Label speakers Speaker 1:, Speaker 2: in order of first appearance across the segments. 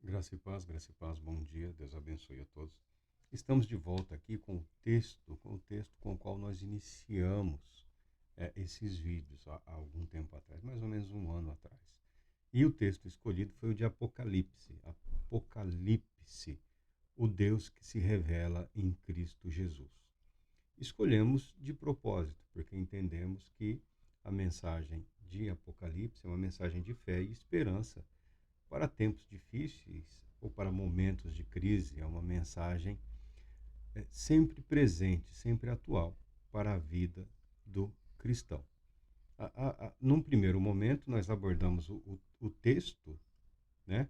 Speaker 1: Graça e paz, bom dia, Deus abençoe a todos. Estamos de volta aqui com o texto com o qual nós iniciamos esses vídeos há algum tempo atrás, mais ou menos um ano atrás. E o texto escolhido foi o de Apocalipse. Apocalipse, o Deus que se revela em Cristo Jesus. Escolhemos de propósito, porque entendemos que a mensagem de Apocalipse é uma mensagem de fé e esperança para tempos difíceis ou para momentos de crise. É uma mensagem sempre presente, sempre atual para a vida do cristão. Num primeiro momento, nós abordamos o texto, né,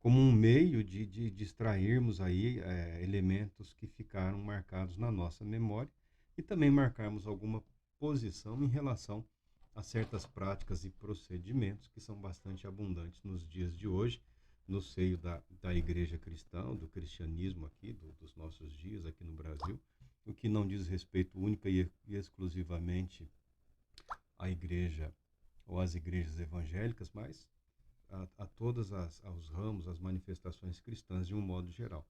Speaker 1: como um meio de extrairmos aí elementos que ficaram marcados na nossa memória e também marcarmos alguma posição em relação a certas práticas e procedimentos que são bastante abundantes nos dias de hoje, no seio da igreja cristã, do cristianismo aqui, dos nossos dias aqui no Brasil, o que não diz respeito única e exclusivamente à igreja ou às igrejas evangélicas, mas a todos os ramos, as manifestações cristãs de um modo geral.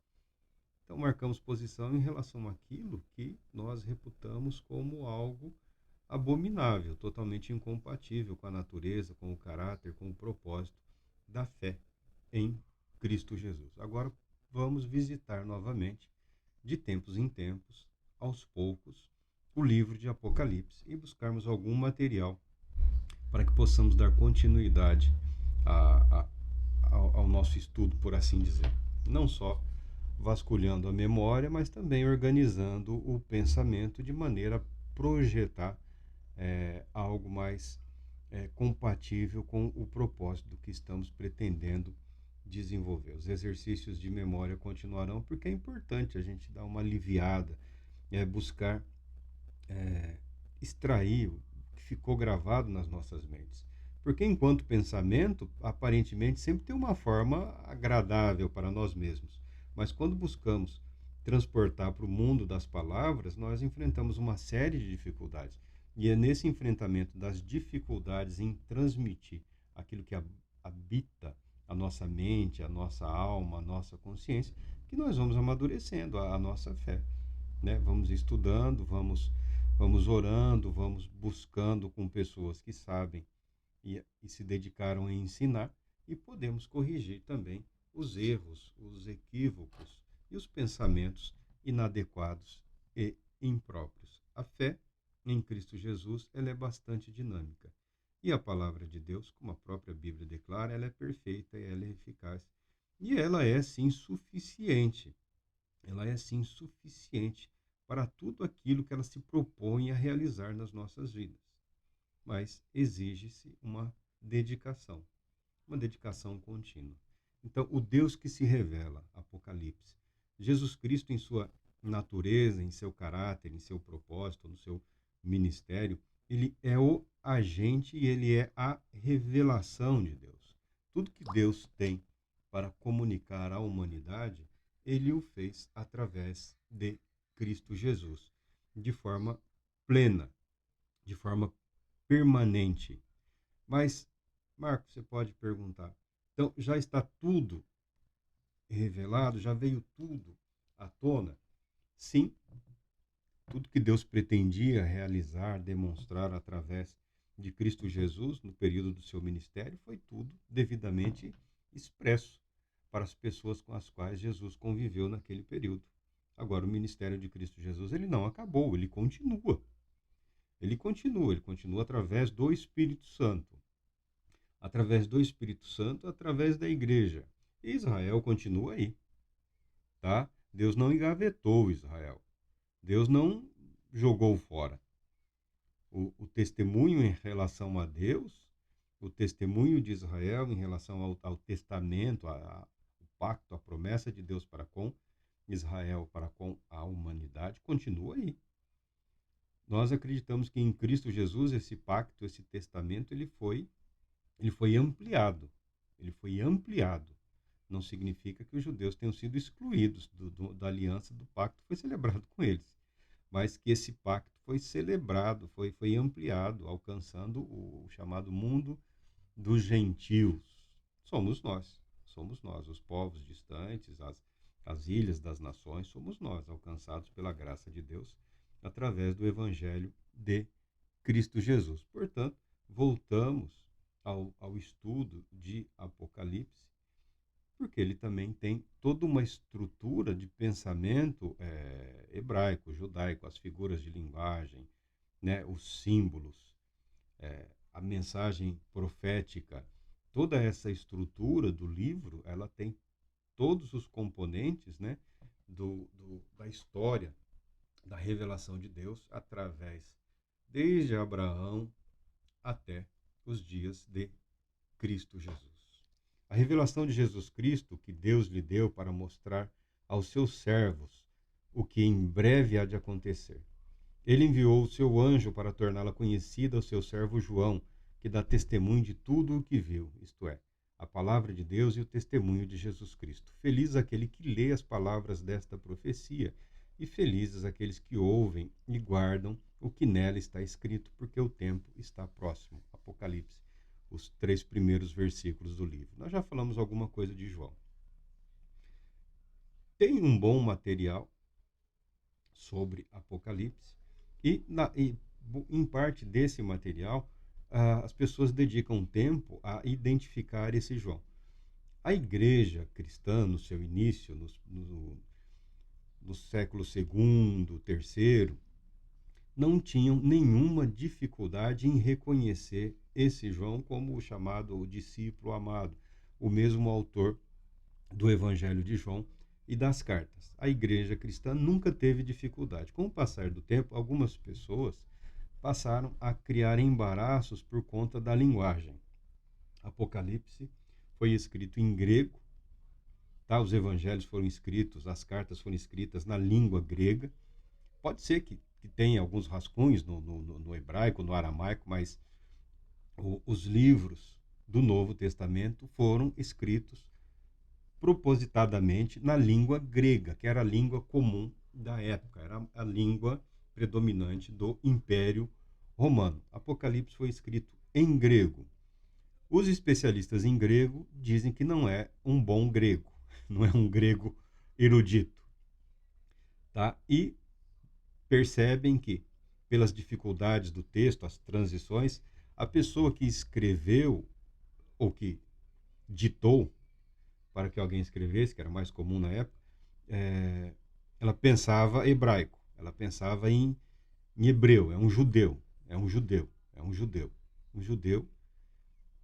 Speaker 1: Então, marcamos posição em relação àquilo que nós reputamos como algo abominável, totalmente incompatível com a natureza, com o caráter, com o propósito da fé em Cristo Jesus. Agora, vamos visitar novamente, de tempos em tempos, aos poucos, o livro de Apocalipse e buscarmos algum material para que possamos dar continuidade ao nosso estudo, por assim dizer. Não só vasculhando a memória, mas também organizando o pensamento de maneira a projetar algo mais compatível com o propósito que estamos pretendendo desenvolver. Os exercícios de memória continuarão, porque é importante a gente dar uma aliviada, buscar extrair o que ficou gravado nas nossas mentes. Porque enquanto pensamento, aparentemente sempre tem uma forma agradável para nós mesmos. Mas quando buscamos transportar para o mundo das palavras, nós enfrentamos uma série de dificuldades. E é nesse enfrentamento das dificuldades em transmitir aquilo que habita a nossa mente, a nossa alma, a nossa consciência, que nós vamos amadurecendo a nossa fé, né? Vamos estudando, vamos orando, vamos buscando com pessoas que sabem e se dedicaram a ensinar, e podemos corrigir também os erros, os equívocos e os pensamentos inadequados e impróprios. A fé em Cristo Jesus, ela é bastante dinâmica. E a palavra de Deus, como a própria Bíblia declara, ela é perfeita e ela é eficaz. E ela é sim suficiente. Ela é sim suficiente para tudo aquilo que ela se propõe a realizar nas nossas vidas. Mas exige-se uma dedicação contínua. Então, o Deus que se revela, Apocalipse, Jesus Cristo em sua natureza, em seu caráter, em seu propósito, no seu ministério, ele é o agente e ele é a revelação de Deus. Tudo que Deus tem para comunicar à humanidade, ele o fez através de Cristo Jesus, de forma plena, de forma permanente. Mas, Marcos, você pode perguntar, então já está tudo revelado, já veio tudo à tona? Sim, tudo que Deus pretendia realizar, demonstrar através de Cristo Jesus no período do seu ministério foi tudo devidamente expresso para as pessoas com as quais Jesus conviveu naquele período. Agora, o ministério de Cristo Jesus, ele não acabou, ele continua. Ele continua através do Espírito Santo. Através do Espírito Santo, através da igreja. E Israel continua aí, tá? Deus não engavetou Israel. Deus não jogou fora. O testemunho em relação a Deus, o testemunho de Israel em relação ao testamento, o pacto, a promessa de Deus para com Israel, para com a humanidade, continua aí. Nós acreditamos que em Cristo Jesus esse pacto, esse testamento, ele foi ampliado. Ele foi ampliado. Não significa que os judeus tenham sido excluídos da aliança, do pacto que foi celebrado com eles, mas que esse pacto foi celebrado, foi ampliado, alcançando o chamado mundo dos gentios. Somos nós, somos nós, os povos distantes, as ilhas das nações, somos nós, alcançados pela graça de Deus, através do Evangelho de Cristo Jesus. Portanto, voltamos ao estudo de Apocalipse, porque ele também tem toda uma estrutura de pensamento hebraico, judaico, as figuras de linguagem, né, os símbolos, a mensagem profética, toda essa estrutura do livro, ela tem todos os componentes, né, da história, da revelação de Deus, através, desde Abraão até os dias de Cristo Jesus. A revelação de Jesus Cristo, que Deus lhe deu para mostrar aos seus servos o que em breve há de acontecer. Ele enviou o seu anjo para torná-la conhecida ao seu servo João, que dá testemunho de tudo o que viu, isto é, a palavra de Deus e o testemunho de Jesus Cristo. Feliz aquele que lê as palavras desta profecia, e felizes aqueles que ouvem e guardam o que nela está escrito, porque o tempo está próximo. Apocalipse, os 3 primeiros versículos do livro. Nós já falamos alguma coisa de João. Tem um bom material sobre Apocalipse, e em parte desse material, as pessoas dedicam tempo a identificar esse João. A igreja cristã, no seu início, no século II, III, não tinham nenhuma dificuldade em reconhecer esse João como o chamado discípulo amado, o mesmo autor do Evangelho de João e das cartas. A igreja cristã nunca teve dificuldade. Com o passar do tempo, algumas pessoas passaram a criar embaraços por conta da linguagem. Apocalipse foi escrito em grego, tá? Os evangelhos foram escritos, as cartas foram escritas na língua grega. Pode ser que tenha alguns rascunhos no hebraico, no aramaico, mas os livros do Novo Testamento foram escritos propositadamente na língua grega, que era a língua comum da época, era a língua predominante do Império Romano. Apocalipse foi escrito em grego. Os especialistas em grego dizem que não é um bom grego, não é um grego erudito, tá? E percebem que, pelas dificuldades do texto, as transições, a pessoa que escreveu ou que ditou para que alguém escrevesse, que era mais comum na época, ela pensava hebraico, ela pensava em hebreu, um judeu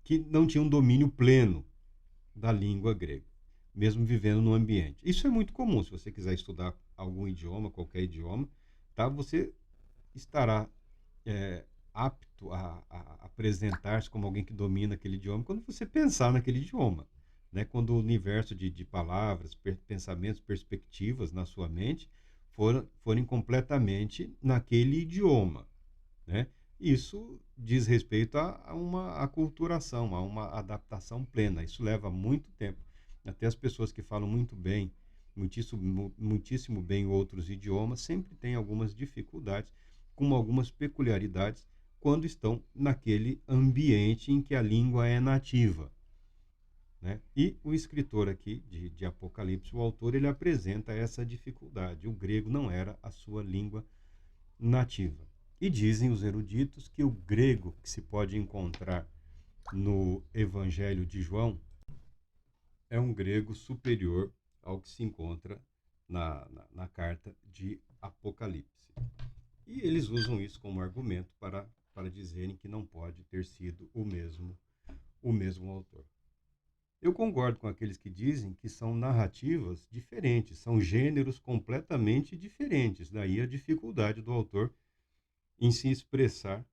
Speaker 1: que não tinha um domínio pleno da língua grega, mesmo vivendo no ambiente. Isso é muito comum, se você quiser estudar algum idioma, qualquer idioma, tá? Você estará apto a apresentar-se como alguém que domina aquele idioma quando você pensar naquele idioma. Né? Quando o universo de palavras, pensamentos, perspectivas na sua mente forem completamente naquele idioma. Né? Isso diz respeito a uma aculturação, a uma adaptação plena. Isso leva muito tempo. Até as pessoas que falam muito bem, muitíssimo bem outros idiomas, sempre têm algumas dificuldades, com algumas peculiaridades, quando estão naquele ambiente em que a língua é nativa. Né? E o escritor aqui de Apocalipse, o autor, ele apresenta essa dificuldade. O grego não era a sua língua nativa. E dizem os eruditos que o grego que se pode encontrar no Evangelho de João é um grego superior ao que se encontra na carta de Apocalipse. E eles usam isso como argumento para dizerem que não pode ter sido o mesmo autor. Eu concordo com aqueles que dizem que são narrativas diferentes, são gêneros completamente diferentes. Daí a dificuldade do autor em se expressar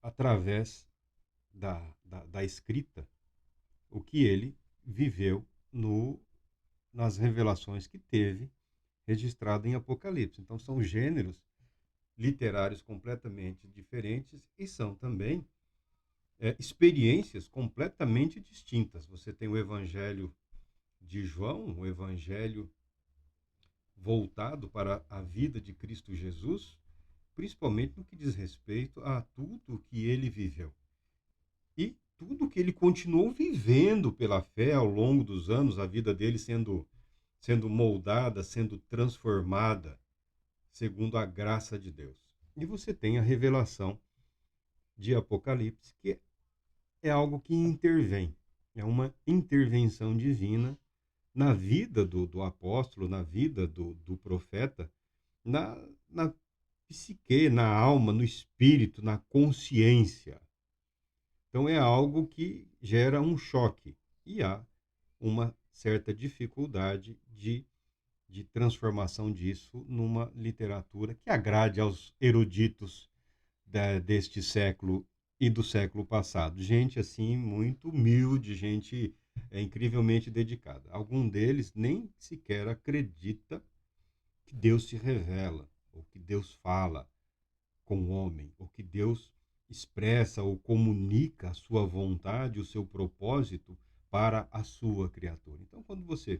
Speaker 1: através da escrita o que ele viveu nas revelações que teve registrado em Apocalipse. Então são gêneros literários completamente diferentes e são também experiências completamente distintas. Você tem o Evangelho de João, o Evangelho voltado para a vida de Cristo Jesus, principalmente no que diz respeito a tudo o que ele viveu. E tudo que ele continuou vivendo pela fé ao longo dos anos, a vida dele sendo moldada, sendo transformada segundo a graça de Deus. E você tem a revelação de Apocalipse, que é algo que intervém, é uma intervenção divina na vida do apóstolo, na vida do profeta, na psique, na alma, no espírito, na consciência. Então é algo que gera um choque e há uma certa dificuldade de transformação disso numa literatura que agrade aos eruditos deste século e do século passado. Gente assim, muito humilde, gente incrivelmente dedicada. Algum deles nem sequer acredita que Deus se revela, ou que Deus fala com o homem, ou que Deus expressa ou comunica a sua vontade, o seu propósito para a sua criatura. Então, quando você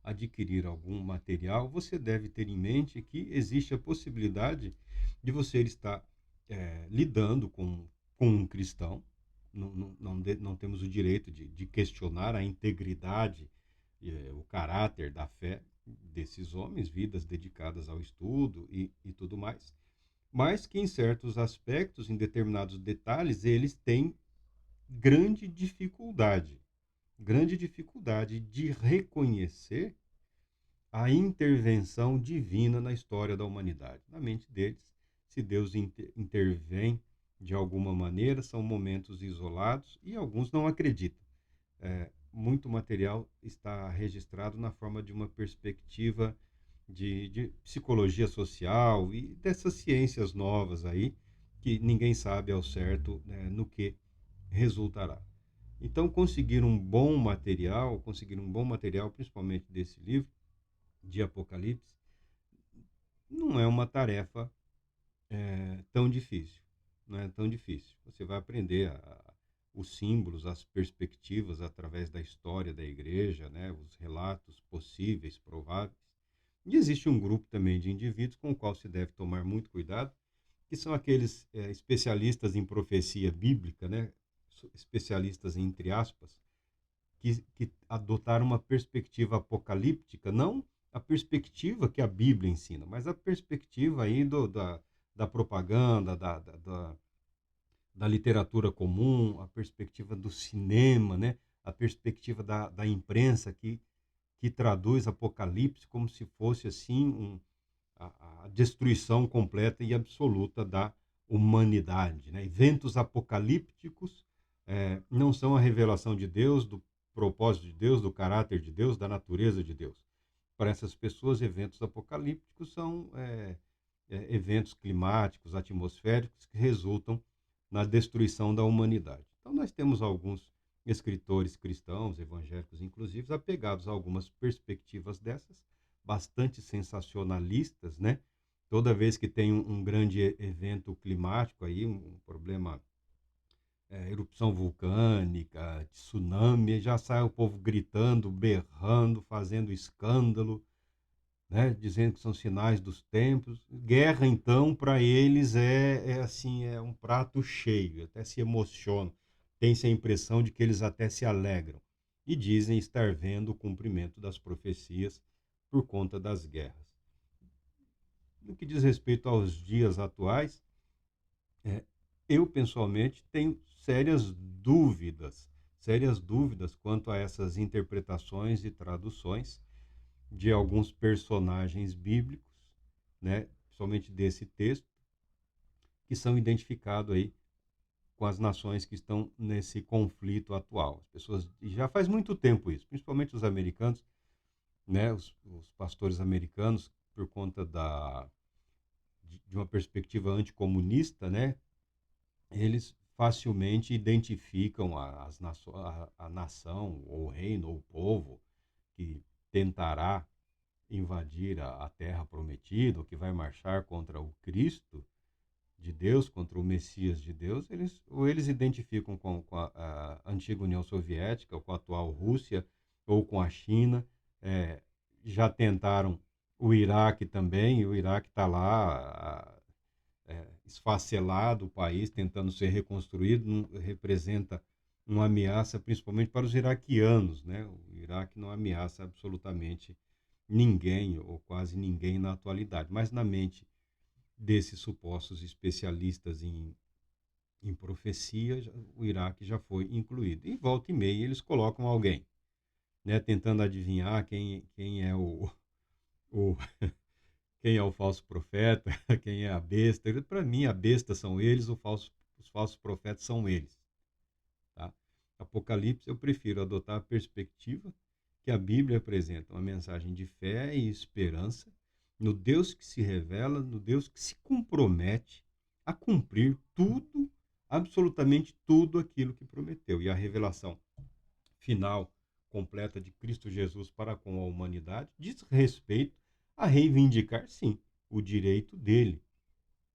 Speaker 1: adquirir algum material, você deve ter em mente que existe a possibilidade de você estar lidando com um cristão. Não temos o direito de questionar a integridade, o caráter da fé desses homens, vidas dedicadas ao estudo e tudo mais, mas que em certos aspectos, em determinados detalhes, eles têm grande dificuldade de reconhecer a intervenção divina na história da humanidade. Na mente deles, se Deus intervém de alguma maneira, são momentos isolados e alguns não acreditam. Muito material está registrado na forma de uma perspectiva de psicologia social e dessas ciências novas aí, que ninguém sabe ao certo, né, no que resultará. Então, conseguir um bom material, principalmente desse livro, de Apocalipse, não é uma tarefa tão difícil. Não é tão difícil. Você vai aprender os símbolos, as perspectivas através da história da igreja, né, os relatos possíveis, prováveis. E existe um grupo também de indivíduos com o qual se deve tomar muito cuidado, que são aqueles especialistas em profecia bíblica, né, especialistas entre aspas, que adotaram uma perspectiva apocalíptica, não a perspectiva que a Bíblia ensina, mas a perspectiva aí da propaganda, da literatura comum, a perspectiva do cinema, né? A perspectiva da imprensa que traduz Apocalipse como se fosse assim a destruição completa e absoluta da humanidade. Né? Eventos apocalípticos não são a revelação de Deus, do propósito de Deus, do caráter de Deus, da natureza de Deus. Para essas pessoas, eventos apocalípticos são eventos climáticos, atmosféricos, que resultam na destruição da humanidade. Então, nós temos alguns escritores cristãos, evangélicos inclusive, apegados a algumas perspectivas dessas, bastante sensacionalistas, né? Toda vez que tem um grande evento climático aí, um problema, erupção vulcânica, tsunami, já sai o povo gritando, berrando, fazendo escândalo, né? Dizendo que são sinais dos tempos. Guerra, então, para eles assim, é um prato cheio, até se emocionam, tem-se a impressão de que eles até se alegram e dizem estar vendo o cumprimento das profecias por conta das guerras. No que diz respeito aos dias atuais, eu pessoalmente tenho sérias dúvidas quanto a essas interpretações e traduções de alguns personagens bíblicos, né, principalmente desse texto, que são identificados aí com as nações que estão nesse conflito atual. As pessoas, e já faz muito tempo isso, principalmente os americanos, né, os pastores americanos, por conta de uma perspectiva anticomunista, né, eles facilmente identificam a nação, ou o reino, ou o povo que tentará invadir a terra prometida, ou que vai marchar contra o Cristo de Deus, contra o Messias de Deus, eles identificam com a antiga União Soviética, ou com a atual Rússia, ou com a China. Já tentaram o Iraque também, e o Iraque está lá esfacelado, o país tentando ser reconstruído, não representa uma ameaça principalmente para os iraquianos, né? O Iraque não ameaça absolutamente ninguém ou quase ninguém na atualidade, mas na mente desses supostos especialistas em profecia, o Iraque já foi incluído. E volta e meia eles colocam alguém, né, tentando adivinhar quem é o quem é o falso profeta, quem é a besta. Para mim, a besta são eles, os falsos profetas são eles. Tá? Apocalipse, eu prefiro adotar a perspectiva que a Bíblia apresenta, uma mensagem de fé e esperança no Deus que se revela, no Deus que se compromete a cumprir tudo, absolutamente tudo aquilo que prometeu. E a revelação final, completa de Cristo Jesus para com a humanidade diz respeito a reivindicar, sim, o direito dele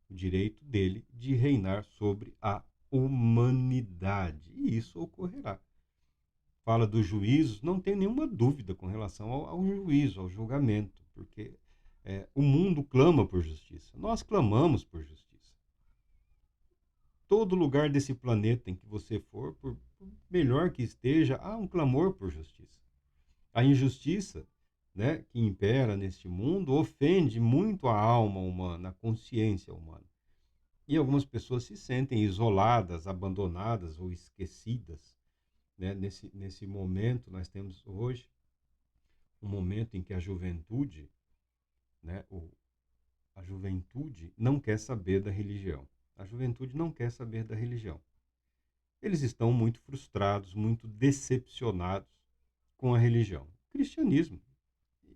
Speaker 1: de reinar sobre a humanidade. E isso ocorrerá. Fala dos juízos, não tem nenhuma dúvida com relação ao juízo, ao julgamento, porque o mundo clama por justiça. Nós clamamos por justiça. Todo lugar desse planeta em que você for, por melhor que esteja, há um clamor por justiça. A injustiça, né, que impera neste mundo ofende muito a alma humana, a consciência humana. E algumas pessoas se sentem isoladas, abandonadas ou esquecidas, né? Nesse momento, nós temos hoje um momento em que a juventude, né, a juventude não quer saber da religião. A juventude não quer saber da religião. Eles estão muito frustrados, muito decepcionados com a religião. O cristianismo,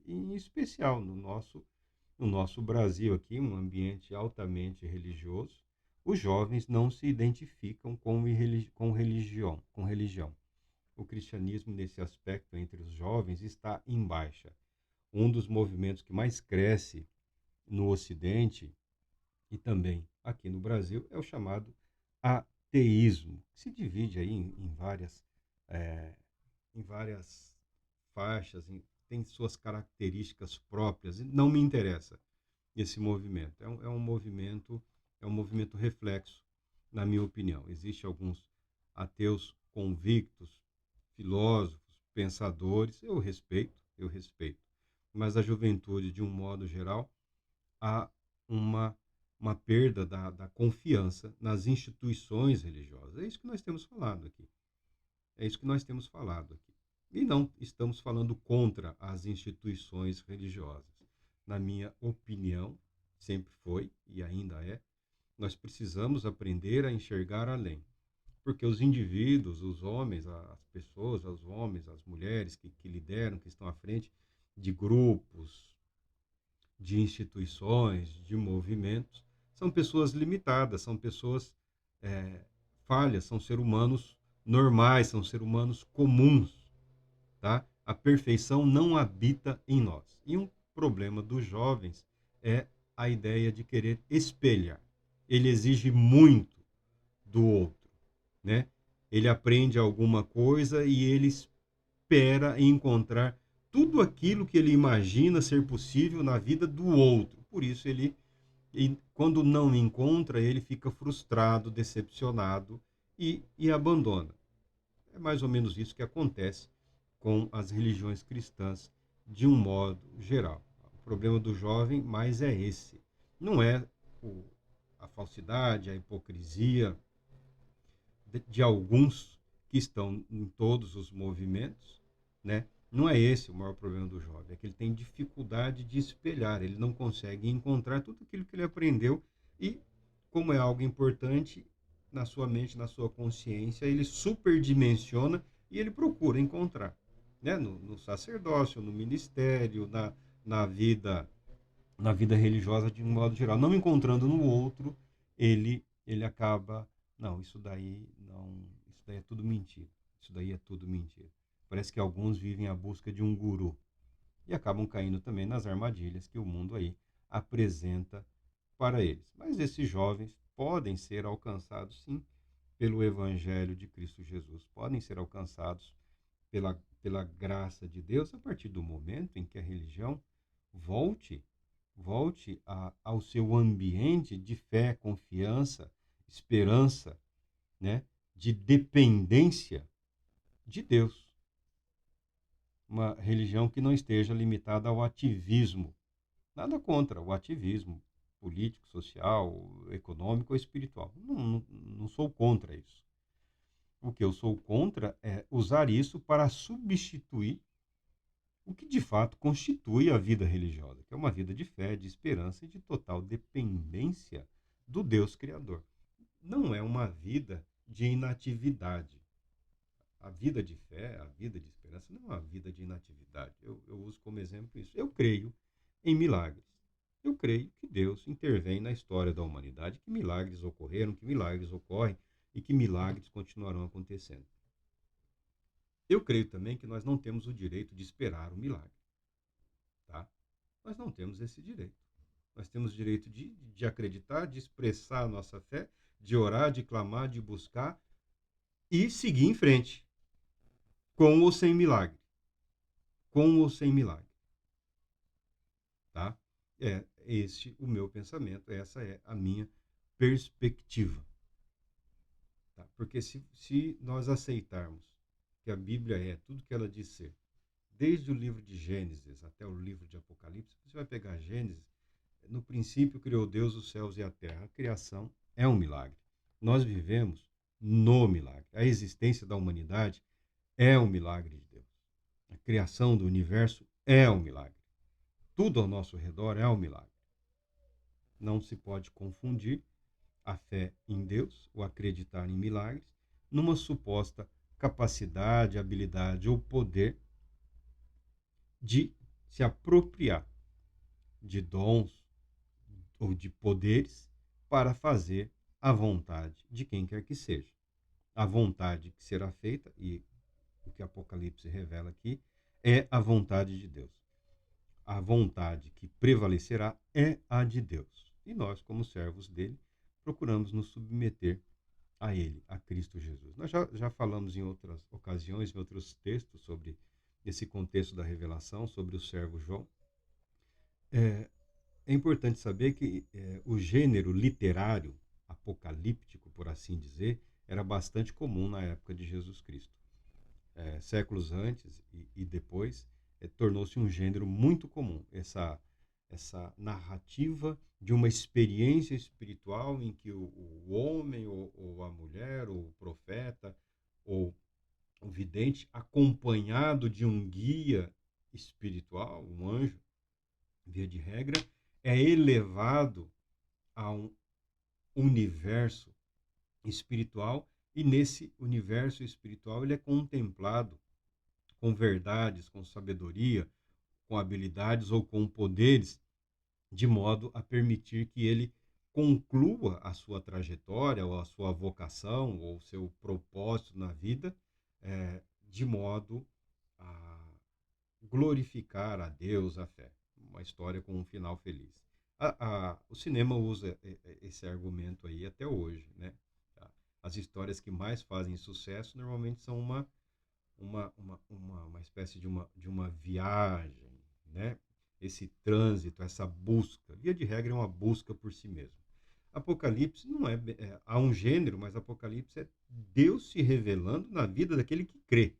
Speaker 1: em especial no nosso Brasil aqui, um ambiente altamente religioso, os jovens não se identificam com religião. O cristianismo, nesse aspecto, entre os jovens, está em baixa. Um dos movimentos que mais cresce no Ocidente e também aqui no Brasil é o chamado ateísmo, que se divide aí eh, em várias faixas, tem suas características próprias, e não me interessa esse movimento. É um movimento reflexo, na minha opinião. Existem alguns ateus convictos, filósofos, pensadores, eu respeito, mas a juventude, de um modo geral, há uma perda da confiança nas instituições religiosas. É isso que nós temos falado aqui. É isso que nós temos falado aqui. E não estamos falando contra as instituições religiosas. Na minha opinião, sempre foi e ainda é, nós precisamos aprender a enxergar além. Porque os indivíduos, os homens, as pessoas, os homens, as mulheres que lideram, que estão à frente de grupos, de instituições, de movimentos, são pessoas limitadas, são pessoas é, falhas, são seres humanos normais, são seres humanos comuns, tá? A perfeição não habita em nós. E um problema dos jovens é a ideia de querer espelhar. Ele exige muito do outro, né? Ele aprende alguma coisa e ele espera encontrar tudo aquilo que ele imagina ser possível na vida do outro. Por isso quando não encontra, ele fica frustrado, decepcionado e abandona. É mais ou menos isso que acontece com as religiões cristãs de um modo geral. O problema do jovem mais é esse. Não é a falsidade, a hipocrisia de alguns que estão em todos os movimentos, né? Não é esse o maior problema do jovem, é que ele tem dificuldade de espelhar, ele não consegue encontrar tudo aquilo que ele aprendeu e, como é algo importante na sua mente, na sua consciência, ele superdimensiona e ele procura encontrar, né? No sacerdócio, no ministério, na vida, na vida religiosa de um modo geral. Não encontrando no outro, ele acaba, não, isso daí não, isso daí é tudo mentira. Isso daí é tudo mentira. Parece que alguns vivem à busca de um guru e acabam caindo também nas armadilhas que o mundo aí apresenta para eles. Mas esses jovens podem ser alcançados, sim, pelo Evangelho de Cristo Jesus. Podem ser alcançados pela graça de Deus a partir do momento em que a religião volte ao seu ambiente de fé, confiança, esperança, né? de dependência de Deus. Uma religião que não esteja limitada ao ativismo. Nada contra o ativismo político, social, econômico ou espiritual. Não sou contra isso. O que eu sou contra é usar isso para substituir o que de fato constitui a vida religiosa, que é uma vida de fé, de esperança e de total dependência do Deus Criador. Não é uma vida de inatividade. A vida de fé, a vida de esperança, não é uma vida de inatividade. Eu uso como exemplo isso. Eu creio em milagres. Eu creio que Deus intervém na história da humanidade, que milagres ocorreram, que milagres ocorrem e que milagres continuarão acontecendo. Eu creio também que nós não temos o direito de esperar o milagre. Tá? Nós não temos esse direito. Nós temos o direito de acreditar, de expressar a nossa fé, de orar, de clamar, de buscar e seguir em frente, com ou sem milagre. Com ou sem milagre. Tá? É esse o meu pensamento, essa é a minha perspectiva. Tá? Porque se nós aceitarmos que a Bíblia é tudo que ela diz ser, desde o livro de Gênesis até o livro de Apocalipse, você vai pegar Gênesis, no princípio criou Deus os céus e a terra. A criação é um milagre. Nós vivemos no milagre. A existência da humanidade é um milagre de Deus. A criação do universo é um milagre. Tudo ao nosso redor é um milagre. Não se pode confundir a fé em Deus, o acreditar em milagres, numa suposta capacidade, habilidade ou poder de se apropriar de dons ou de poderes para fazer a vontade de quem quer que seja. A vontade que será feita, e o que Apocalipse revela aqui, é a vontade de Deus. A vontade que prevalecerá é a de Deus. E nós, como servos dele, procuramos nos submeter a ele, a Cristo Jesus. Nós já falamos em outras ocasiões, em outros textos, sobre esse contexto da revelação, sobre o servo João. É importante saber que o gênero literário, apocalíptico, por assim dizer, era bastante comum na época de Jesus Cristo. Séculos antes e depois, tornou-se um gênero muito comum. Essa narrativa de uma experiência espiritual em que o homem ou a mulher, ou o profeta, ou o vidente, acompanhado de um guia espiritual, um anjo, via de regra, é elevado a um universo espiritual e nesse universo espiritual ele é contemplado com verdades, com sabedoria, com habilidades ou com poderes, de modo a permitir que ele conclua a sua trajetória, ou a sua vocação, ou o seu propósito na vida, de modo a glorificar a Deus, a fé. Uma história com um final feliz. O cinema usa esse argumento aí até hoje, né? As histórias que mais fazem sucesso normalmente são uma espécie de uma viagem, né? Esse trânsito, essa busca. Via de regra é uma busca por si mesmo. Apocalipse não há um gênero, mas Apocalipse é Deus se revelando na vida daquele que crê.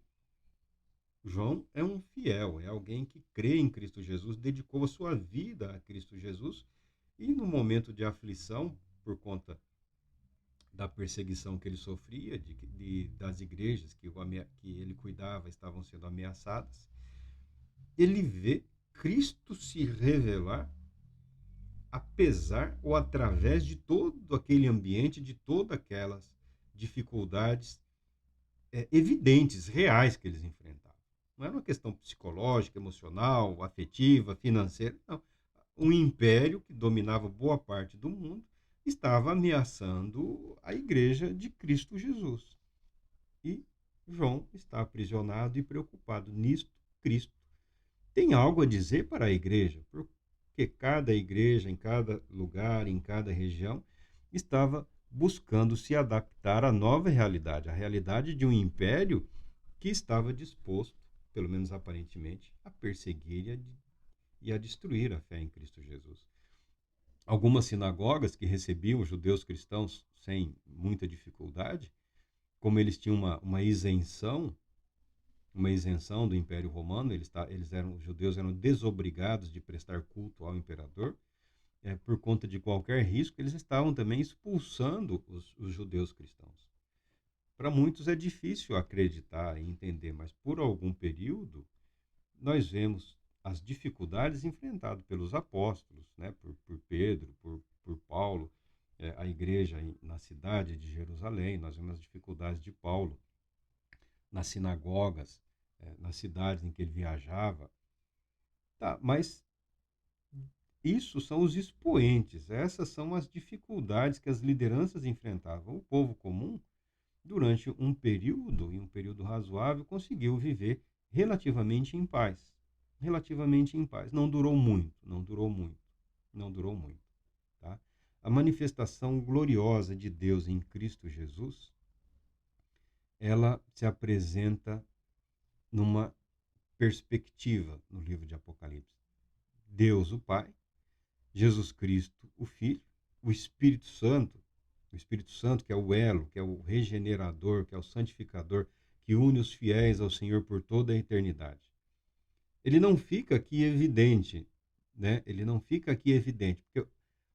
Speaker 1: João é um fiel, é alguém que crê em Cristo Jesus, dedicou a sua vida a Cristo Jesus e no momento de aflição, por conta da perseguição que ele sofria, das igrejas que ele cuidava estavam sendo ameaçadas, ele vê Cristo se revelar apesar ou através de todo aquele ambiente, de todas aquelas dificuldades evidentes, reais que eles enfrentavam. Não era uma questão psicológica, emocional, afetiva, financeira, não. Um império que dominava boa parte do mundo estava ameaçando a igreja de Cristo Jesus. E João está aprisionado e preocupado. Nisto, Cristo tem algo a dizer para a igreja, porque cada igreja, em cada lugar, em cada região, estava buscando se adaptar à nova realidade, a realidade de um império que estava disposto, pelo menos aparentemente, a perseguir e a destruir a fé em Cristo Jesus. Algumas sinagogas que recebiam judeus cristãos sem muita dificuldade como eles tinham uma isenção do Império Romano, os judeus eram desobrigados de prestar culto ao imperador, por conta de qualquer risco, eles estavam também expulsando os judeus cristãos. Para muitos é difícil acreditar e entender, mas por algum período nós vemos as dificuldades enfrentadas pelos apóstolos, né, por Pedro, por Paulo, a igreja na cidade de Jerusalém. Nós vemos as dificuldades de Paulo nas sinagogas, nas cidades em que ele viajava. Tá, mas isso são os expoentes, essas são as dificuldades que as lideranças enfrentavam. O povo comum, durante um período razoável, conseguiu viver relativamente em paz. Relativamente em paz. Não durou muito. Tá? A manifestação gloriosa de Deus em Cristo Jesus, ela se apresenta numa perspectiva no livro de Apocalipse. Deus, o Pai, Jesus Cristo, o Filho, o Espírito Santo que é o elo, que é o regenerador, que é o santificador, que une os fiéis ao Senhor por toda a eternidade. Ele não fica aqui evidente, né? Ele não fica aqui evidente, porque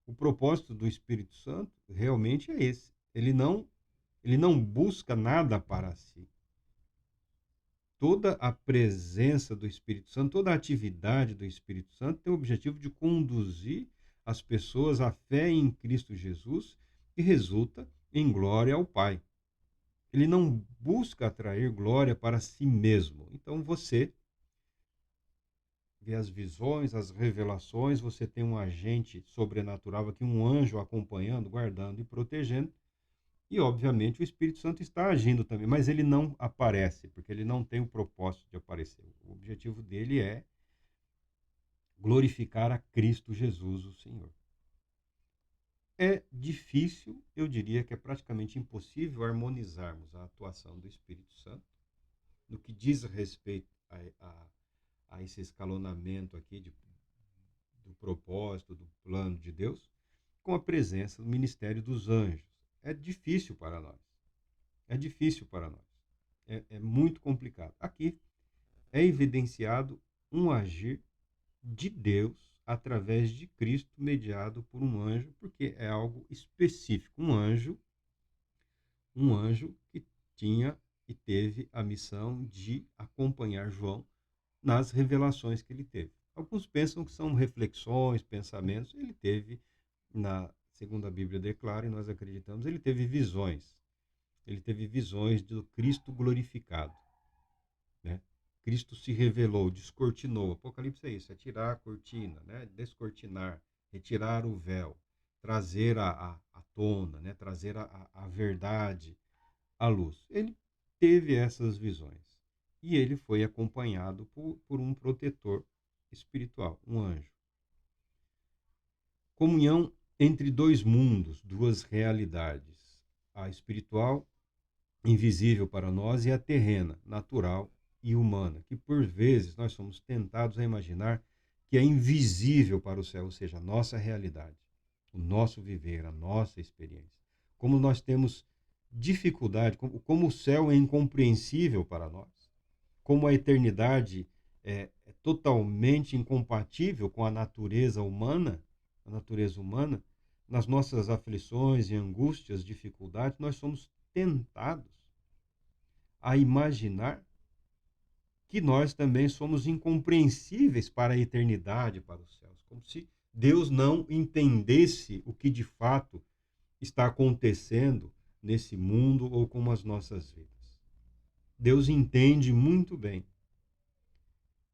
Speaker 1: o propósito do Espírito Santo realmente é esse. Ele não busca nada para si. Toda a presença do Espírito Santo, toda a atividade do Espírito Santo tem o objetivo de conduzir as pessoas à fé em Cristo Jesus, que resulta em glória ao Pai. Ele não busca atrair glória para si mesmo. Então você vê as visões, as revelações, você tem um agente sobrenatural aqui, um anjo acompanhando, guardando e protegendo. E, obviamente, o Espírito Santo está agindo também, mas ele não aparece, porque ele não tem o propósito de aparecer. O objetivo dele é glorificar a Cristo Jesus, o Senhor. É difícil, eu diria que é praticamente impossível harmonizarmos a atuação do Espírito Santo no que diz respeito a esse escalonamento aqui do propósito, do plano de Deus, com a presença do ministério dos anjos. É difícil para nós. É muito complicado. Aqui é evidenciado um agir de Deus através de Cristo, mediado por um anjo, porque é algo específico. Um anjo que tinha e teve a missão de acompanhar João nas revelações que ele teve. Alguns pensam que são reflexões, pensamentos. Ele teve, segundo a Bíblia declara, e nós acreditamos, ele teve visões. Ele teve visões do Cristo glorificado, né? Cristo se revelou, descortinou. Apocalipse é isso, é tirar a cortina, né? Descortinar, retirar o véu, trazer à tona, né? Trazer a verdade à luz. Ele teve essas visões e ele foi acompanhado por um protetor espiritual, um anjo. Comunhão entre dois mundos, duas realidades, a espiritual, invisível para nós, e a terrena, natural e humana, que por vezes nós somos tentados a imaginar que é invisível para o céu, ou seja, a nossa realidade, o nosso viver, a nossa experiência. Como nós temos dificuldade, como o céu é incompreensível para nós, como a eternidade é totalmente incompatível com a natureza humana, nas nossas aflições e angústias, dificuldades, nós somos tentados a imaginar que nós também somos incompreensíveis para a eternidade, para os céus, como se Deus não entendesse o que de fato está acontecendo nesse mundo ou com as nossas vidas. Deus entende muito bem.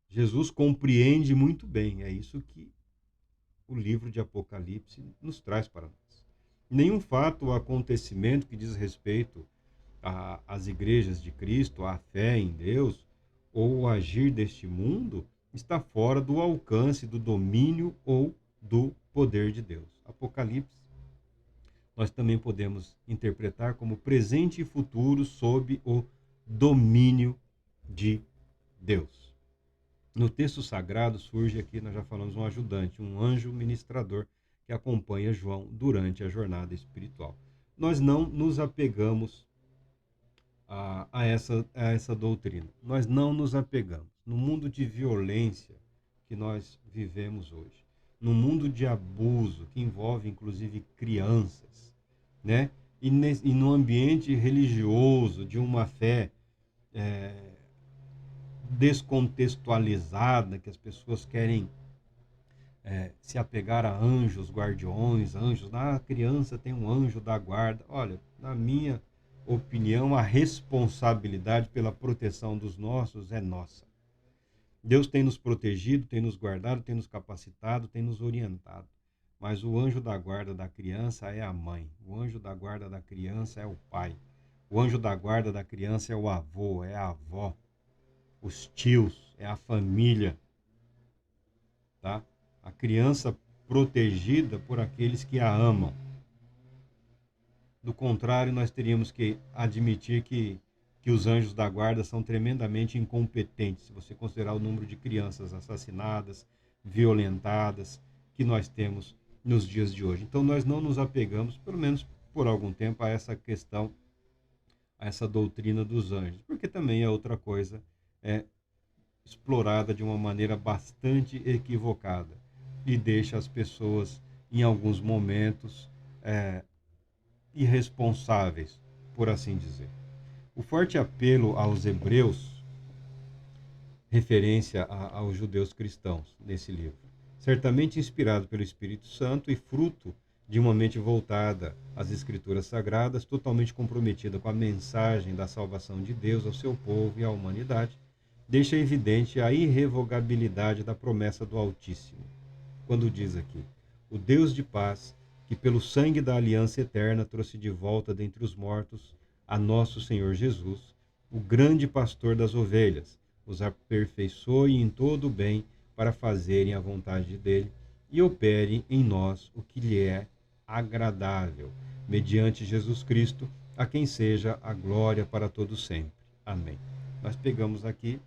Speaker 1: Jesus compreende muito bem. É isso que o livro de Apocalipse nos traz para nós. Nenhum fato ou acontecimento que diz respeito às igrejas de Cristo, à fé em Deus, ou o agir deste mundo, está fora do alcance, do domínio ou do poder de Deus. Apocalipse, nós também podemos interpretar como presente e futuro sob o domínio de Deus. No texto sagrado surge aqui, nós já falamos, um ajudante, um anjo ministrador que acompanha João durante a jornada espiritual. Nós não nos apegamos a essa doutrina. Nós não nos apegamos. No mundo de violência que nós vivemos hoje, no mundo de abuso que envolve inclusive crianças, né? E no ambiente religioso de uma fé descontextualizada, que as pessoas querem se apegar a anjos, guardiões, anjos. A criança tem um anjo da guarda. Olha, na minha opinião, a responsabilidade pela proteção dos nossos é nossa. Deus tem nos protegido, tem nos guardado, tem nos capacitado, tem nos orientado. Mas o anjo da guarda da criança é a mãe. O anjo da guarda da criança é o pai. O anjo da guarda da criança é o avô, é a avó, os tios, é a família, tá? A criança protegida por aqueles que a amam. Do contrário, nós teríamos que admitir que os anjos da guarda são tremendamente incompetentes, se você considerar o número de crianças assassinadas, violentadas, que nós temos nos dias de hoje. Então, nós não nos apegamos, pelo menos por algum tempo, a essa questão, a essa doutrina dos anjos, porque também é outra coisa explorada de uma maneira bastante equivocada e deixa as pessoas, em alguns momentos, irresponsáveis, por assim dizer. O forte apelo aos hebreus, referência aos judeus cristãos nesse livro, certamente inspirado pelo Espírito Santo e fruto de uma mente voltada às Escrituras Sagradas, totalmente comprometida com a mensagem da salvação de Deus ao seu povo e à humanidade, deixa evidente a irrevogabilidade da promessa do Altíssimo, quando diz aqui: o Deus de paz, que pelo sangue da aliança eterna trouxe de volta dentre os mortos a nosso Senhor Jesus, o grande pastor das ovelhas, os aperfeiçoe em todo o bem para fazerem a vontade dele e opere em nós o que lhe é agradável, mediante Jesus Cristo, a quem seja a glória para todos sempre. Amém. Nós pegamos aqui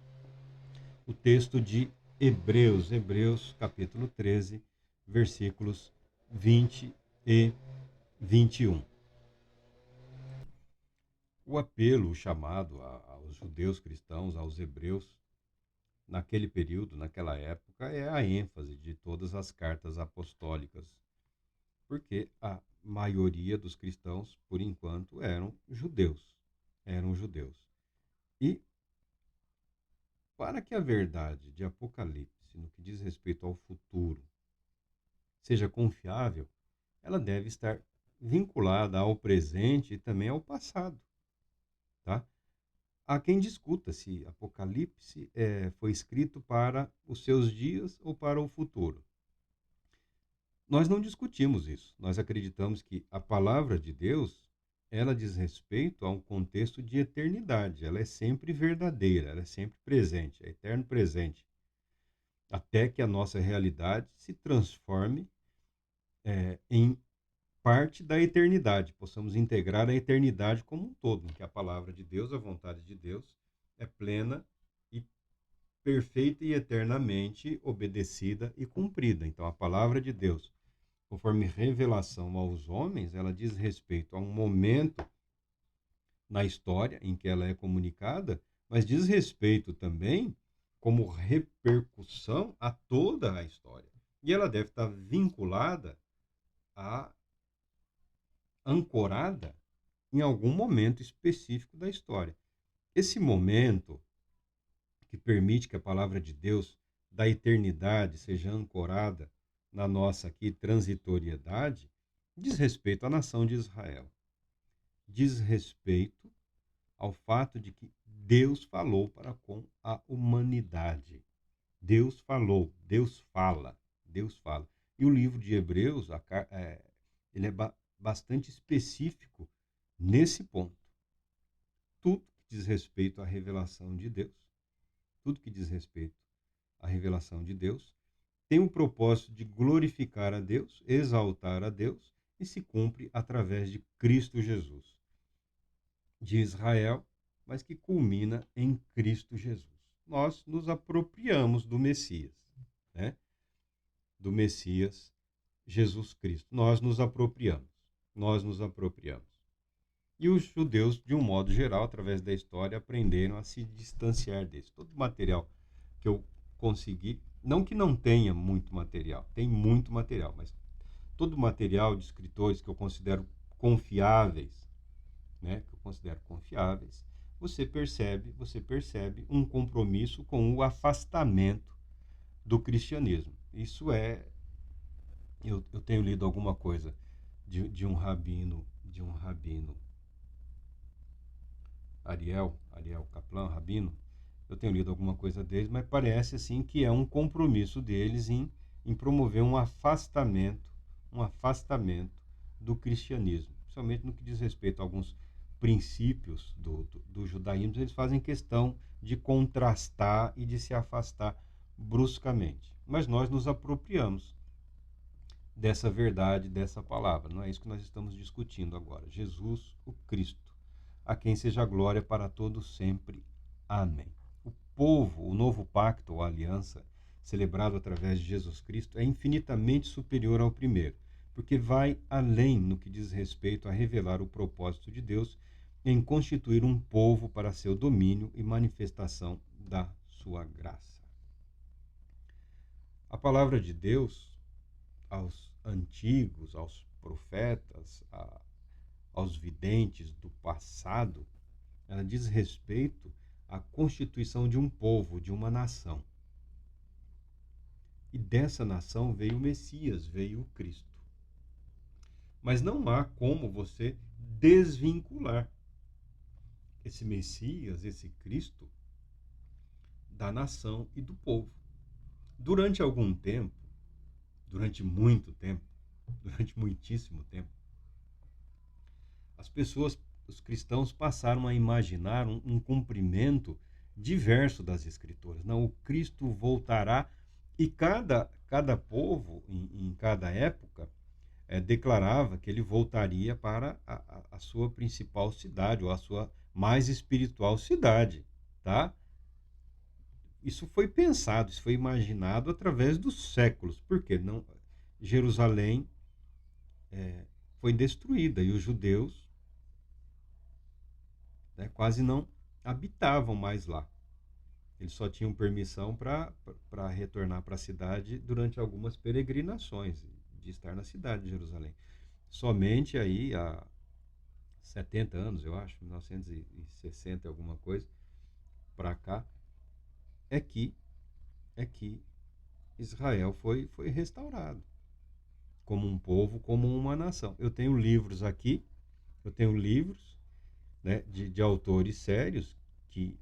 Speaker 1: o texto de Hebreus capítulo 13, versículos 20 e 21. O apelo, o chamado aos judeus cristãos, aos hebreus, naquele período, naquela época, é a ênfase de todas as cartas apostólicas, porque a maioria dos cristãos, por enquanto, eram judeus. E para que a verdade de Apocalipse, no que diz respeito ao futuro, seja confiável, ela deve estar vinculada ao presente e também ao passado, tá? Há quem discuta se Apocalipse foi escrito para os seus dias ou para o futuro. Nós não discutimos isso. Nós acreditamos que a palavra de Deus, ela diz respeito a um contexto de eternidade. Ela é sempre verdadeira, ela é sempre presente, é eterno presente. Até que a nossa realidade se transforme em parte da eternidade, possamos integrar a eternidade como um todo, em que a palavra de Deus, a vontade de Deus, é plena e perfeita e eternamente obedecida e cumprida. Então, a palavra de Deus, conforme revelação aos homens, ela diz respeito a um momento na história em que ela é comunicada, mas diz respeito também como repercussão a toda a história. E ela deve estar vinculada a ancorada em algum momento específico da história. Esse momento que permite que a palavra de Deus da eternidade seja ancorada na nossa aqui transitoriedade, diz respeito à nação de Israel. Diz respeito ao fato de que Deus falou para com a humanidade. Deus falou, Deus fala, Deus fala. E o livro de Hebreus, ele é bastante específico nesse ponto. Tudo que diz respeito à revelação de Deus, tudo que diz respeito à revelação de Deus, tem o propósito de glorificar a Deus, exaltar a Deus e se cumpre através de Cristo Jesus. De Israel, mas que culmina em Cristo Jesus. Nós nos apropriamos do Messias, né? Do Messias Jesus Cristo. Nós nos apropriamos. E os judeus, de um modo geral, através da história, aprenderam a se distanciar desse. Todo material que eu consegui, não que não tenha muito material, tem muito material, mas todo material de escritores que eu considero confiáveis, né, que eu considero confiáveis, você percebe um compromisso com o afastamento do cristianismo. Isso é, eu tenho lido alguma coisa de um rabino, Ariel Kaplan, rabino. Eu tenho lido alguma coisa deles, mas parece assim que é um compromisso deles em promover um afastamento do cristianismo, principalmente no que diz respeito a alguns princípios do judaísmo. Eles fazem questão de contrastar e de se afastar bruscamente. Mas nós nos apropriamos dessa verdade, dessa palavra. Não é isso que nós estamos discutindo agora. Jesus, o Cristo, a quem seja glória para todos sempre. Amém. O povo, o novo pacto ou aliança, celebrado através de Jesus Cristo, é infinitamente superior ao primeiro, porque vai além no que diz respeito a revelar o propósito de Deus em constituir um povo para seu domínio e manifestação da sua graça. A palavra de Deus aos antigos, aos profetas, aos videntes do passado, ela diz respeito à constituição de um povo, de uma nação. E dessa nação veio o Messias, veio o Cristo. Mas não há como você desvincular esse Messias, esse Cristo, da nação e do povo. Durante algum tempo, durante muito tempo, durante muitíssimo tempo, as pessoas, os cristãos passaram a imaginar um cumprimento diverso das Escrituras. Não, o Cristo voltará e cada povo, em cada época, declarava que ele voltaria para a sua principal cidade, ou a sua mais espiritual cidade, tá? Isso foi pensado, isso foi imaginado através dos séculos, porque não, Jerusalém foi destruída e os judeus, né, quase não habitavam mais lá. Eles só tinham permissão para retornar para a cidade durante algumas peregrinações, de estar na cidade de Jerusalém. Somente aí há 70 anos, eu acho, 1960 alguma coisa, para cá, é que, é que Israel foi restaurado como um povo, como uma nação. Eu tenho livros aqui, eu tenho livros, né, de autores sérios que,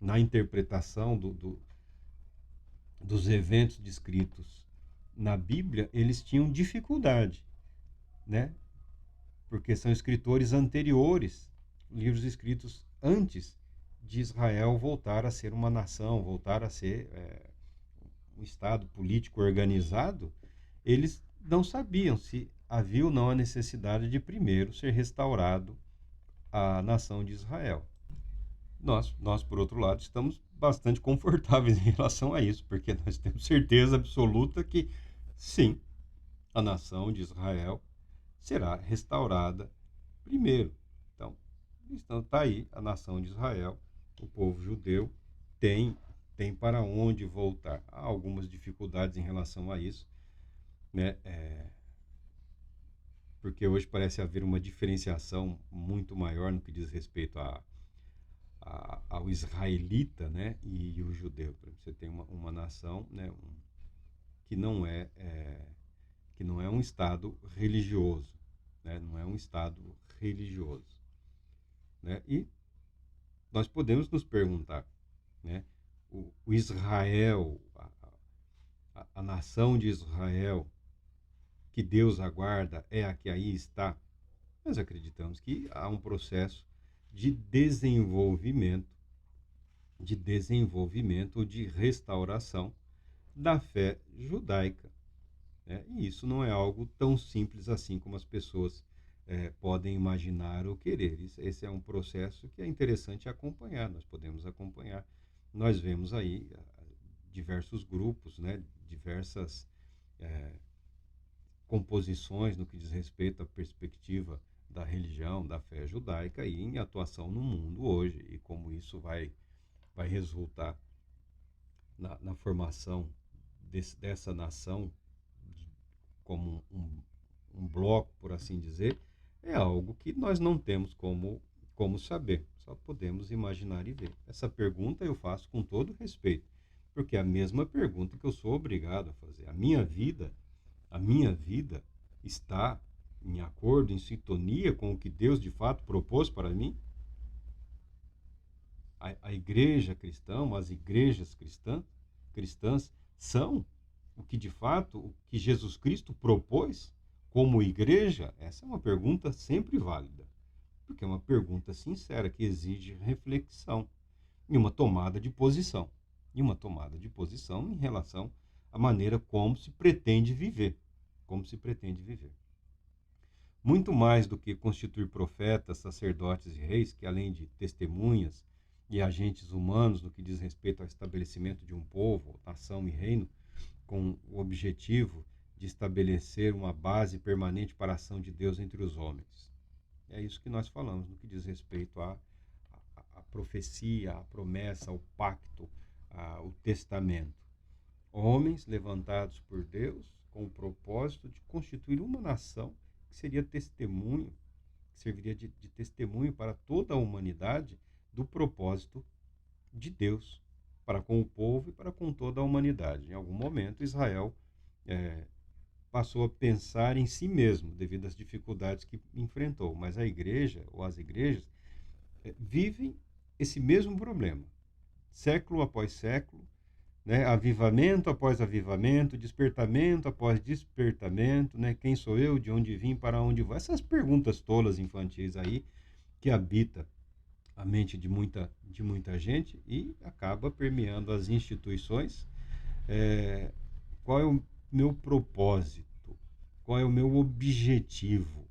Speaker 1: na interpretação dos eventos descritos na Bíblia, eles tinham dificuldade, né? Porque são escritores anteriores, livros escritos antes de Israel voltar a ser uma nação, voltar a ser um Estado político organizado. Eles não sabiam se havia ou não a necessidade de primeiro ser restaurado a nação de Israel. Nós, por outro lado, estamos bastante confortáveis em relação a isso, porque nós temos certeza absoluta que, sim, a nação de Israel será restaurada primeiro. Então está aí a nação de Israel, o povo judeu tem para onde voltar. Há algumas dificuldades em relação a isso, né? Porque hoje parece haver uma diferenciação muito maior no que diz respeito ao israelita, né, e o judeu. Você tem uma nação, né, que que não é um estado religioso, né, não é um estado religioso, né? E nós podemos nos perguntar, né, o Israel, a nação de Israel que Deus aguarda é a que aí está. Nós acreditamos que há um processo de desenvolvimento, ou de restauração da fé judaica, né? E isso não é algo tão simples assim como as pessoas podem imaginar ou querer. Esse é um processo que é interessante acompanhar, nós podemos acompanhar. Nós vemos aí diversos grupos, né? Diversas composições no que diz respeito à perspectiva da religião, da fé judaica e em atuação no mundo hoje, e como isso vai resultar na formação dessa nação como um bloco, por assim dizer, é algo que nós não temos como saber, só podemos imaginar e ver. Essa pergunta eu faço com todo respeito, porque é a mesma pergunta que eu sou obrigado a fazer. A minha vida está em acordo, em sintonia com o que Deus de fato propôs para mim? A igreja cristã, as igrejas cristãs são o que de fato, o que Jesus Cristo propôs como igreja? Essa é uma pergunta sempre válida, porque é uma pergunta sincera que exige reflexão e uma tomada de posição. E uma tomada de posição em relação à maneira como se pretende viver. Como se pretende viver. Muito mais do que constituir profetas, sacerdotes e reis, que além de testemunhas e agentes humanos no que diz respeito ao estabelecimento de um povo, nação e reino, com o objetivo de estabelecer uma base permanente para a ação de Deus entre os homens. É isso que nós falamos no que diz respeito à profecia, à promessa, ao pacto, ao testamento. Homens levantados por Deus com o propósito de constituir uma nação que seria testemunho, que serviria de testemunho para toda a humanidade do propósito de Deus para com o povo e para com toda a humanidade. Em algum momento, Israel passou a pensar em si mesmo devido às dificuldades que enfrentou, mas a igreja ou as igrejas vivem esse mesmo problema, século após século, né? Avivamento após avivamento, despertamento após despertamento, né? Quem sou eu, de onde vim, para onde vou? Essas perguntas tolas infantis aí que habita a mente de muita gente e acaba permeando as instituições. Qual é o meu propósito? Qual é o meu objetivo?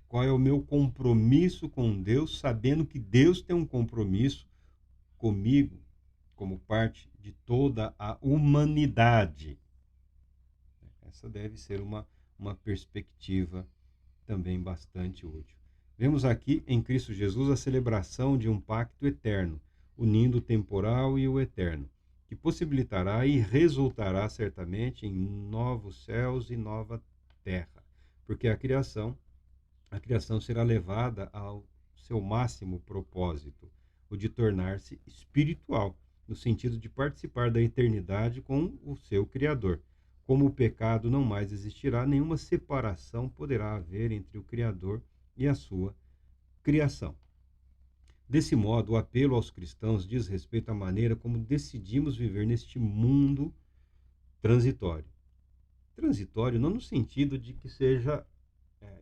Speaker 1: Qual é o meu compromisso com Deus, sabendo que Deus tem um compromisso comigo, como parte de toda a humanidade? Essa deve ser uma perspectiva também bastante útil. Vemos aqui em Cristo Jesus a celebração de um pacto eterno, unindo o temporal e o eterno, que possibilitará e resultará certamente em novos céus e nova terra, porque a criação será levada ao seu máximo propósito, o de tornar-se espiritual, no sentido de participar da eternidade com o seu Criador. Como o pecado não mais existirá, nenhuma separação poderá haver entre o Criador e a sua criação. Desse modo, o apelo aos cristãos diz respeito à maneira como decidimos viver neste mundo transitório. Transitório não no sentido de que seja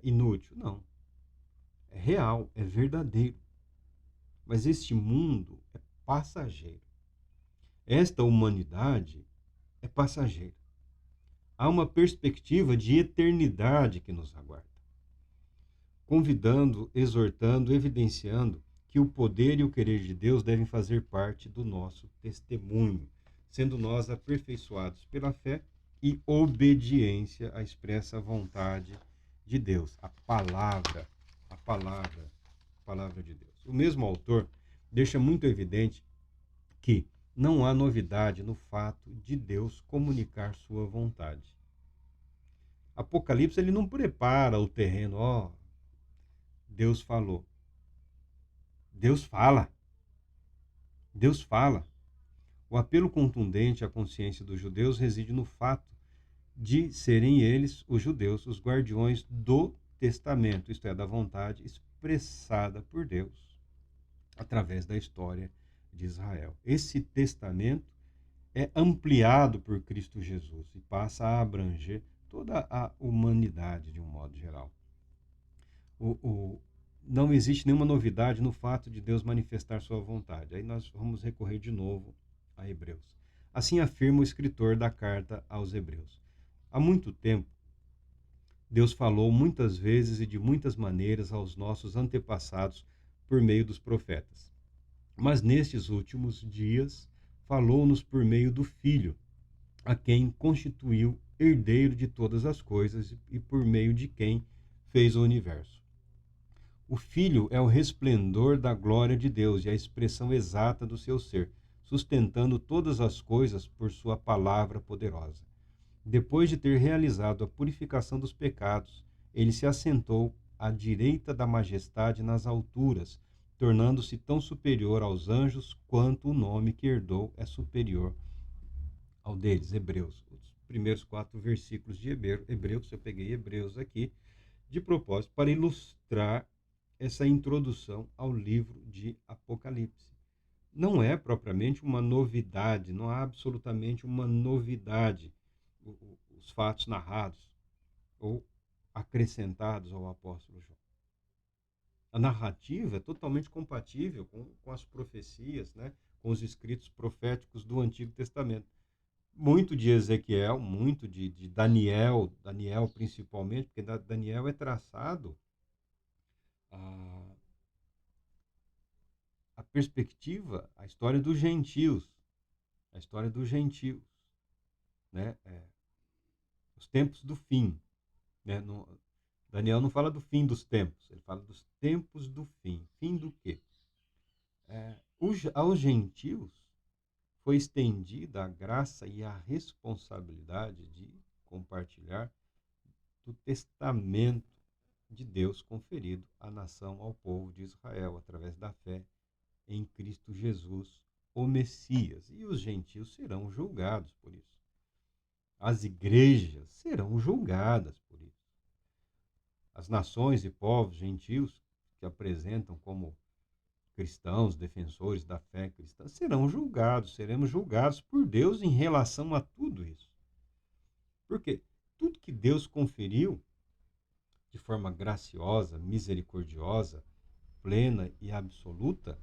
Speaker 1: inútil, não. É real, é verdadeiro. Mas este mundo é passageiro. Esta humanidade é passageira. Há uma perspectiva de eternidade que nos aguarda, convidando, exortando, evidenciando que o poder e o querer de Deus devem fazer parte do nosso testemunho, sendo nós aperfeiçoados pela fé e obediência à expressa vontade de Deus, a palavra de Deus. O mesmo autor deixa muito evidente que não há novidade no fato de Deus comunicar sua vontade. Apocalipse ele não prepara o terreno, Deus falou. Deus fala. Deus fala. O apelo contundente à consciência dos judeus reside no fato de serem eles, os judeus, os guardiões do testamento, isto é, da vontade expressada por Deus através da história de Israel. Esse testamento é ampliado por Cristo Jesus e passa a abranger toda a humanidade de um modo geral. Não existe nenhuma novidade no fato de Deus manifestar sua vontade. Aí nós vamos recorrer de novo a Hebreus. Assim afirma o escritor da carta aos Hebreus. Há muito tempo, Deus falou muitas vezes e de muitas maneiras aos nossos antepassados por meio dos profetas. Mas nestes últimos dias, falou-nos por meio do Filho, a quem constituiu herdeiro de todas as coisas e por meio de quem fez o universo. O Filho é o resplendor da glória de Deus e a expressão exata do seu ser, sustentando todas as coisas por sua palavra poderosa. Depois de ter realizado a purificação dos pecados, ele se assentou à direita da majestade nas alturas, tornando-se tão superior aos anjos quanto o nome que herdou é superior ao deles. Hebreus. Os primeiros 4 versículos de Hebreus, eu peguei Hebreus aqui, de propósito, para ilustrar essa introdução ao livro de Apocalipse. Não é propriamente uma novidade, não há absolutamente uma novidade os fatos narrados ou acrescentados ao apóstolo João. A narrativa é totalmente compatível com as profecias, né, com os escritos proféticos do Antigo Testamento. Muito de Ezequiel, muito de Daniel, Daniel principalmente, porque Daniel é traçado a, a perspectiva, a história dos gentios, a história dos gentios, né? Os tempos do fim, né? Daniel não fala do fim dos tempos, ele fala dos tempos do fim. Fim do quê? Aos gentios foi estendida a graça e a responsabilidade de compartilhar do testamento de Deus conferido à nação, ao povo de Israel, através da fé em Cristo Jesus, o Messias. E os gentios serão julgados por isso. As igrejas serão julgadas por isso. As nações e povos gentios que apresentam como cristãos, defensores da fé cristã, serão julgados, seremos julgados por Deus em relação a tudo isso. Porque tudo que Deus conferiu de forma graciosa, misericordiosa, plena e absoluta,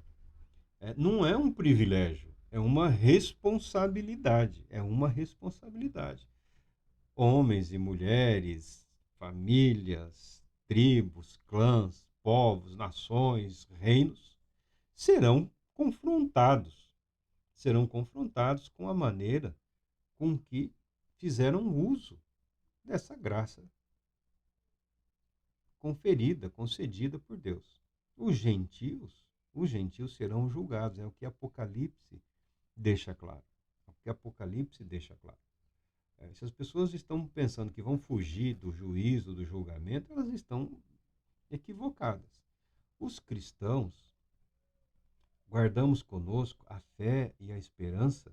Speaker 1: não é um privilégio, é uma responsabilidade. É uma responsabilidade. Homens e mulheres, famílias, tribos, clãs, povos, nações, reinos, serão confrontados com a maneira com que fizeram uso dessa graça conferida, concedida por Deus. Os gentios serão julgados, é o que Apocalipse deixa claro. É o que Apocalipse deixa claro. Se as pessoas estão pensando que vão fugir do juízo, do julgamento, elas estão equivocadas. Os cristãos guardamos conosco a fé e a esperança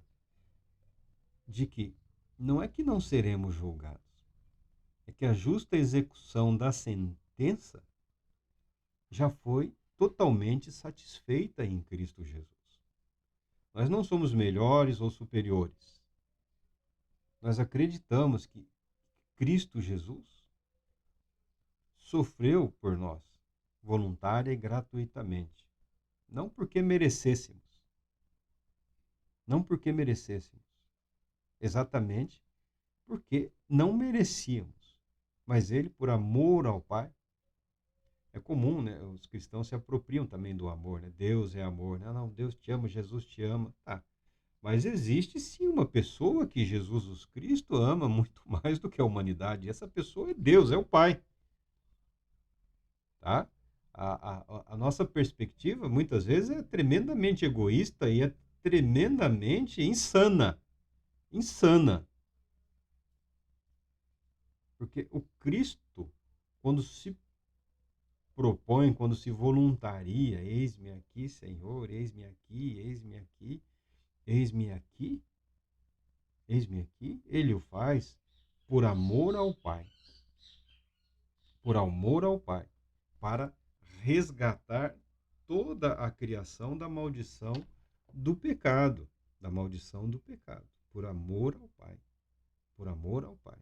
Speaker 1: de que não é que não seremos julgados, é que a justa execução da sentença já foi totalmente satisfeita em Cristo Jesus. Nós não somos melhores ou superiores. Nós acreditamos que Cristo Jesus sofreu por nós, voluntária e gratuitamente. Não porque merecêssemos. Não porque merecêssemos. Exatamente porque não merecíamos. Mas ele, por amor ao Pai, é comum, né? Os cristãos se apropriam também do amor, né? Deus é amor, né? Não, Deus te ama, Jesus te ama. Tá. Mas existe sim uma pessoa que Jesus Cristo ama muito mais do que a humanidade. E essa pessoa é Deus, é o Pai. Tá? A nossa perspectiva, muitas vezes, é tremendamente egoísta e é tremendamente insana. Insana. Porque o Cristo, quando se propõe, quando se voluntaria, eis-me aqui, Senhor, eis-me aqui, eis-me aqui, eis-me aqui, eis-me aqui, ele o faz por amor ao Pai. Por amor ao Pai. Para resgatar toda a criação da maldição do pecado. Da maldição do pecado. Por amor ao Pai. Por amor ao Pai.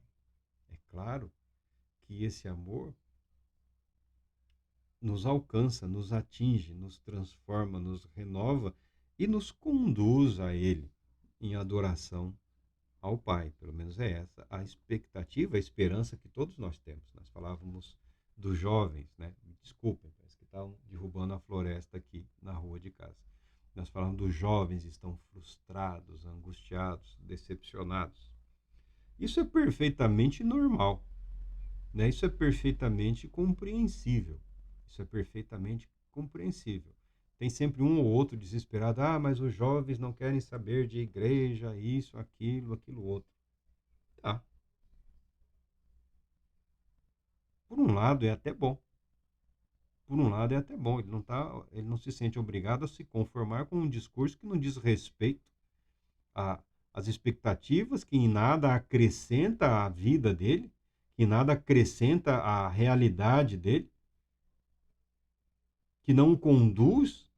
Speaker 1: É claro que esse amor nos alcança, nos atinge, nos transforma, nos renova e nos conduz a Ele em adoração ao Pai. Pelo menos é essa a expectativa, a esperança que todos nós temos. Nós falávamos dos jovens, né? Desculpem, parece que estão derrubando a floresta aqui na rua de casa. Nós falamos dos jovens que estão frustrados, angustiados, decepcionados. Isso é perfeitamente normal, né? Isso é perfeitamente compreensível. Isso é perfeitamente compreensível. Tem sempre um ou outro desesperado. Ah, mas os jovens não querem saber de igreja, isso, aquilo outro. Tá. Por um lado é até bom. Por um lado é até bom. Ele não se sente obrigado a se conformar com um discurso que não diz respeito às expectativas, que em nada acrescenta à vida dele, que em nada acrescenta à realidade dele, que não conduz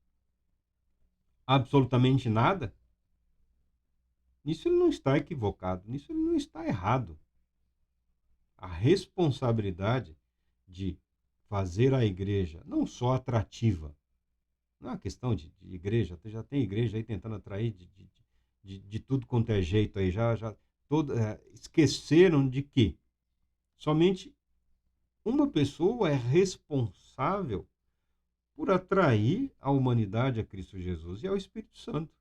Speaker 1: absolutamente nada. Nisso ele não está equivocado, nisso ele não está errado. A responsabilidade de fazer a igreja não só atrativa, não é uma questão de igreja, já tem igreja aí tentando atrair de tudo quanto é jeito aí, esqueceram de que somente uma pessoa é responsável por atrair a humanidade a Cristo Jesus, e é o Espírito Santo.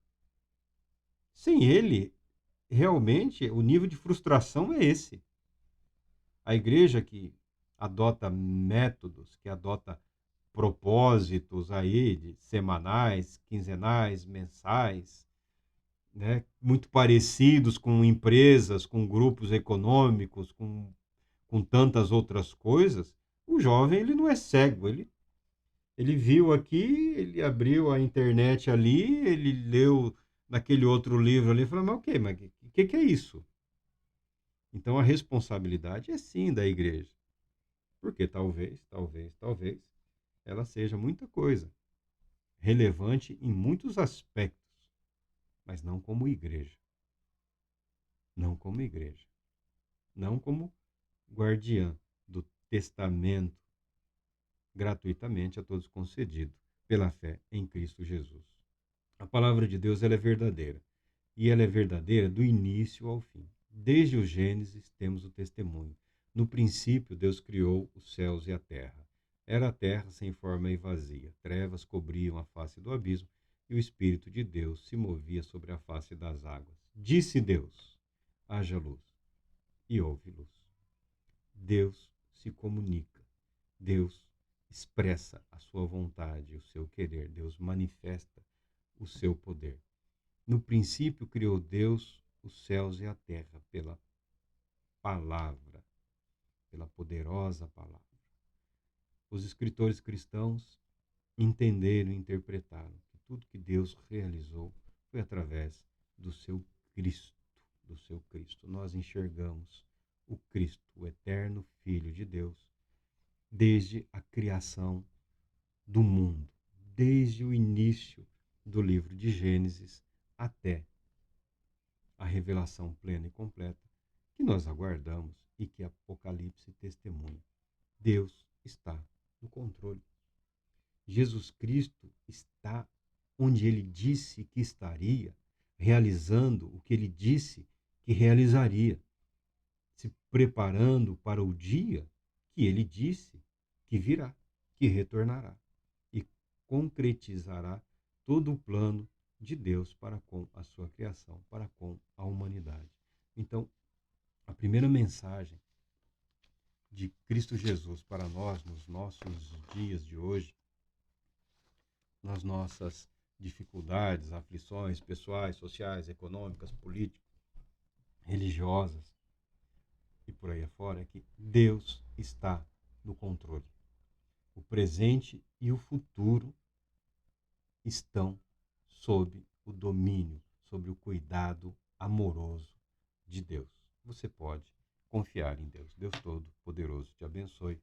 Speaker 1: Sem ele, realmente, o nível de frustração é esse. A igreja que adota métodos, que adota propósitos aí de semanais, quinzenais, mensais, né, muito parecidos com empresas, com grupos econômicos, com tantas outras coisas, o jovem ele não é cego, ele viu aqui, ele abriu a internet ali, ele leu naquele outro livro ali, e falou, mas o quê? Mas o que é isso? Então a responsabilidade é sim da igreja, porque talvez ela seja muita coisa, relevante em muitos aspectos, mas não como igreja. Não como igreja. Não como guardiã do testamento gratuitamente a todos concedido pela fé em Cristo Jesus. A palavra de Deus ela é verdadeira. E ela é verdadeira do início ao fim. Desde o Gênesis temos o testemunho. No princípio, Deus criou os céus e a terra. Era a terra sem forma e vazia. Trevas cobriam a face do abismo e o Espírito de Deus se movia sobre a face das águas. Disse Deus: haja luz. E houve luz. Deus se comunica. Deus expressa a sua vontade, o seu querer. Deus manifesta o seu poder. No princípio criou Deus os céus e a terra pela palavra, pela poderosa palavra. Os escritores cristãos entenderam e interpretaram que tudo que Deus realizou foi através do seu Cristo, do seu Cristo. Nós enxergamos o Cristo, o eterno Filho de Deus, desde a criação do mundo, desde o início do livro de Gênesis até a revelação plena e completa que nós aguardamos e que Apocalipse testemunha. Deus está no controle. Jesus Cristo está onde ele disse que estaria, realizando o que ele disse que realizaria, se preparando para o dia que ele disse que virá, que retornará e concretizará todo o plano de Deus para com a sua criação, para com a humanidade. Então, a primeira mensagem de Cristo Jesus para nós nos nossos dias de hoje, nas nossas dificuldades, aflições pessoais, sociais, econômicas, políticas, religiosas e por aí afora, é que Deus está no controle. O presente e o futuro estão sob o domínio, sob o cuidado amoroso de Deus. Você pode confiar em Deus. Deus Todo-Poderoso te abençoe,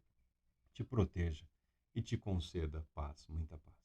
Speaker 1: te proteja e te conceda paz, muita paz.